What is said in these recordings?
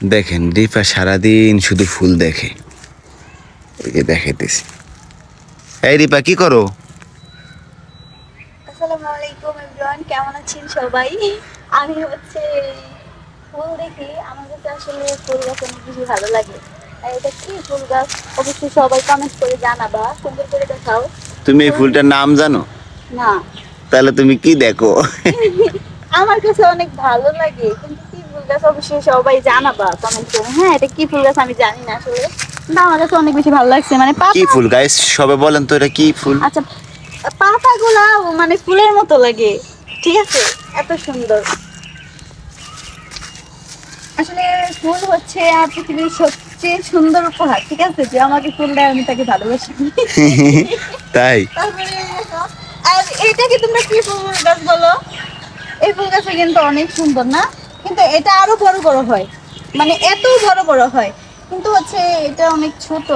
দেখেন রিপা সারাদিন শুধু ফুল দেখে। এই যে দেখাইতেছি। এই রিপা কি করো? আসসালামু আলাইকুম এভরিওয়ান, কেমন আছেন সবাই? আমি হচ্ছে ফুল দেখি, আমার কাছে আসলে ফুল গাছ অনেক বেশি ভালো লাগে। আর এটা কি ফুল গাছ অবশ্যই সবাই কমেন্ট করে জানাবা, সুন্দর করে দেখাও। তুমি এই ফুলটার নাম জানো? না। তাহলে তুমি কি দেখো? আমার কাছে অনেক ভালো লাগে, কিন্তু কি ফুল গাছ অবশ্যই সবাই জানাবা কমেন্ট করে। হ্যাঁ, এটা কি ফুল গাছ আমি জানি না আসলে, না আমার কাছে অনেক বেশি ভালো লাগছে। মানে কি ফুল গাইস সবে বলেন তো এটা কি ফুল? আচ্ছা, পাতাগুলা মানে ফুলের মতো লাগে, ঠিক আছে, এত সুন্দর। আসলে ফুল হচ্ছে আর পৃথিবীর সবচেয়ে সুন্দর উপহার, ঠিক আছে, যে আমাকে ফুল দেয় আমি তাকে ভালোবাসি। তাই? তারপরে আর এটাকে তোমরা কি ফুল গাছ বলো? এই ফুল গাছটা কিন্তু অনেক সুন্দর না, কিন্তু এটা আরো বড় বড় হয়, মানে এত বড় বড় হয়, কিন্তু হচ্ছে এটা অনেক ছোট।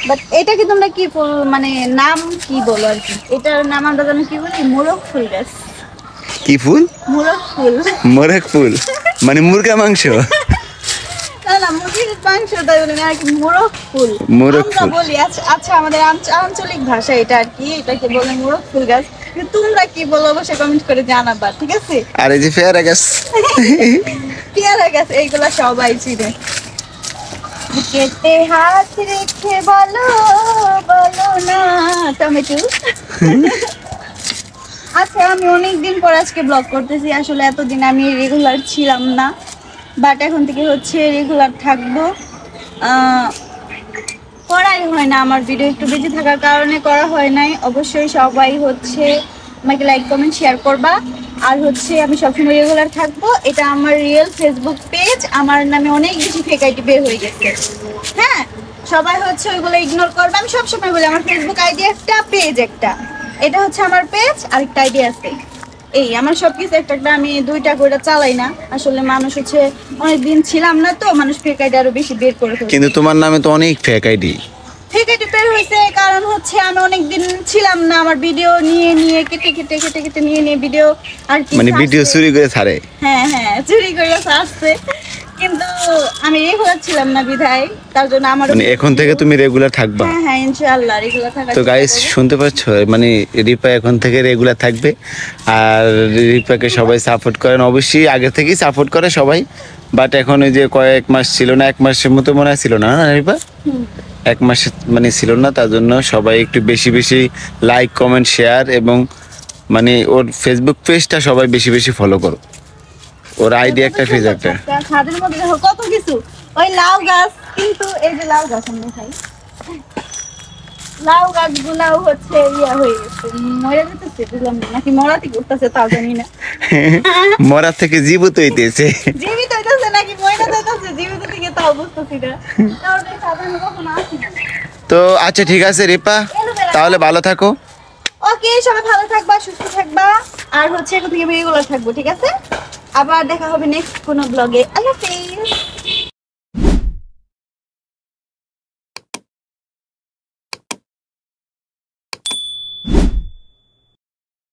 বাট এটাকে তোমরা কি ফুল মানে নাম কি বলো আর কি? এটার নাম আমরা জানি কি বলি, মোরগ ফুল গাছ। কি ফুল? মোরগ ফুল। মোরগ ফুল মানে মুরগা মাংস? না না, মুরগির মাংস তাই বলি না, আর কি মোরগ ফুল মোরগ আমরা ফুল বলি। আচ্ছা আমাদের আঞ্চলিক ভাষা এটা আর কি, এটাকে বলে মোরগ ফুল গাছ। তোমরা কি বলো অবশ্যই কমেন্ট করে জানাবা, ঠিক আছে? আর এই যে পেয়ারা গাছ। পেয়ারা গাছ এইগুলা সবাই চিনে। বুকেতে হাত রেখে বলো বলো না টমেটো। আচ্ছা, আমি অনেকদিন পর আজকে ব্লগ করতেছি, আসলে এতদিন আমি রেগুলার ছিলাম না, বাট এখন থেকে হচ্ছে রেগুলার থাকবো। করাই হয় না, আমার ভিডিও একটু বিজি থাকার কারণে করা হয় নাই। অবশ্যই সবাই হচ্ছে আমাকে লাইক কমেন্ট শেয়ার করবা। আর হচ্ছে আমি সবসময় রেগুলার থাকবো, এটা আমার রিয়েল ফেসবুক পেজ, আমার নামে অনেক বেশি ফেক আইডি বের হয়ে গেছে। হ্যাঁ, সবাই হচ্ছে ওইগুলো ইগনোর করবে। আমি সবসময় বলি আমার ফেসবুক আইডি একটা, পেজ একটা, এটা হচ্ছে আমার পেজ, আরেকটা আইডি আছে। এই আমার সবকিছু একটা একটা, আমি দুইটা করে চালাই না। আসলে মানুষ হচ্ছে অনেকদিন ছিলাম না তো, মানুষ ফেক আইডি আরো বেশি বের করে ফেলছে। কিন্তু তোমার নামে তো অনেক ফেক আইডি। ফেক আইডি বের হয়েছে কারণ হচ্ছে আমি অনেকদিন ছিলাম না, আমার ভিডিও নিয়ে নিয়ে কেটে কেটে কেটে কেটে নিয়ে নিয়ে ভিডিও আর কি, মানে ভিডিও চুরি করে ছাড়ে। হ্যাঁ হ্যাঁ, চুরি করে আসছে, কিন্তু আমি রেগুলার ছিলাম না বিধায়, তার জন্য আমার মানে এখন থেকে তুমি রেগুলার থাকবা? হ্যাঁ হ্যাঁ, ইনশাআল্লাহ রেগুলার থাকা। তো গাইস শুনতে পাচ্ছ, মানে রিপা এখন থেকে রেগুলার থাকবে। আর রিপাকে সবাই সাপোর্ট করেন, অবশ্যই আগে থেকেই সাপোর্ট করে সবাই। বাট এখন ওই যে কয়েক মাস ছিল না, এক মাসের মতো মনে হয় ছিল না রিপা, এক মাস মানে ছিল না, তার জন্য সবাই একটু বেশি বেশি লাইক কমেন্ট শেয়ার এবং মানে ওর ফেসবুক পেজটা সবাই বেশি বেশি ফলো করো। ওর আইডি একটা, পেজ একটা। ছাদের মধ্যে দেখো কত কিছু, ওই লাউ গাছ, কিন্তু এই যে লাউ গাছ আমি খাই, লাউ গাছগুলাও হচ্ছে ইয়া হয়ে গেছে, মরে যেতেছে, বুঝলাম না নাকি মরা থেকে উঠতেছে তাও জানি না। মরা থেকে জীবিত হইতেছে, জীবিত হইতেছে নাকি মরে যেতেছে, জীবিত থেকে তাও বুঝতেছি না, কারণ এই সাধারণ কখনো আসি না। তো আচ্ছা ঠিক আছে রিপা, তাহলে ভালো থাকো। ওকে, সবাই ভালো থাকবা, সুস্থ থাকবা, আর হচ্ছে এখন থেকে রেগুলার থাকবো, ঠিক আছে? আবার দেখা হবে নেক্সট কোনো ব্লগে। আল্লাহ হাফেজ।